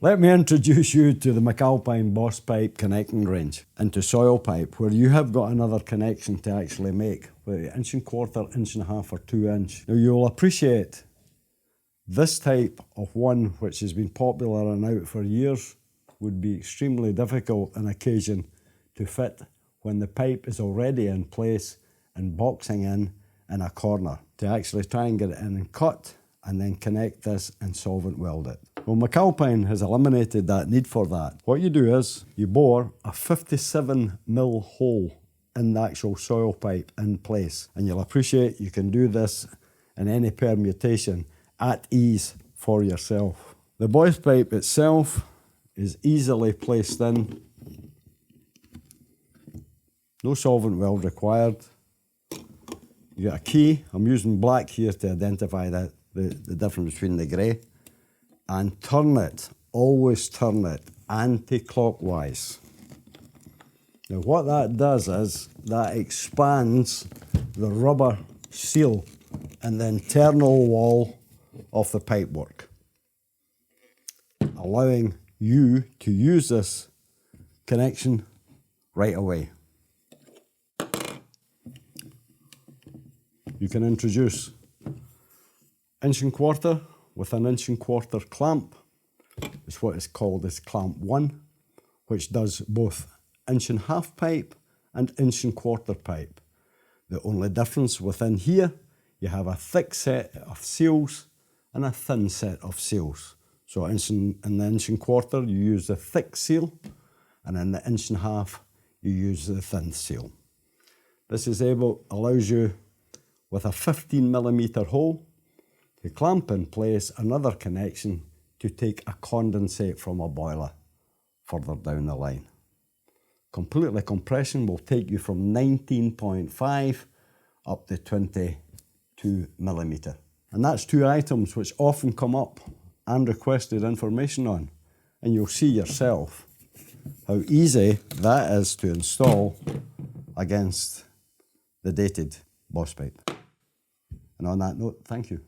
Let me introduce you to the McAlpine Boss Pipe connecting range into soil pipe, where you have got another connection to actually make, with 1¼ inch, 1.5 or 2 inch. Now you'll appreciate this type of one, which has been popular and out for years, would be extremely difficult on occasion to fit when the pipe is already in place and boxing in a corner, to actually try and get it in and cut and then connect this and solvent weld it. Well, McAlpine has eliminated that need for that. What you do is you bore a 57mm hole in the actual soil pipe in place, and you'll appreciate you can do this in any permutation at ease for yourself. The boss pipe itself is easily placed in. No solvent weld required. You get a key. I'm using black here to identify that the difference between the grey. And turn it, always turn it anti-clockwise. Now what that does is that expands the rubber seal in the internal wall of the pipework, allowing you to use this connection right away. You can introduce 1¼ with an 1¼ clamp. It's what is called as clamp 1, which does both 1½ pipe and 1¼ pipe. The only difference within here, you have a thick set of seals and a thin set of seals. So in the 1¼ you use the thick seal, and in the 1½ you use the thin seal. This allows you, with a 15mm hole, to clamp in place another connection to take a condensate from a boiler further down the line. Completely compression will take you from 19.5 up to 22mm. And that's two items which often come up and requested information on. And you'll see yourself how easy that is to install against the dated boss pipe. And on that note, thank you.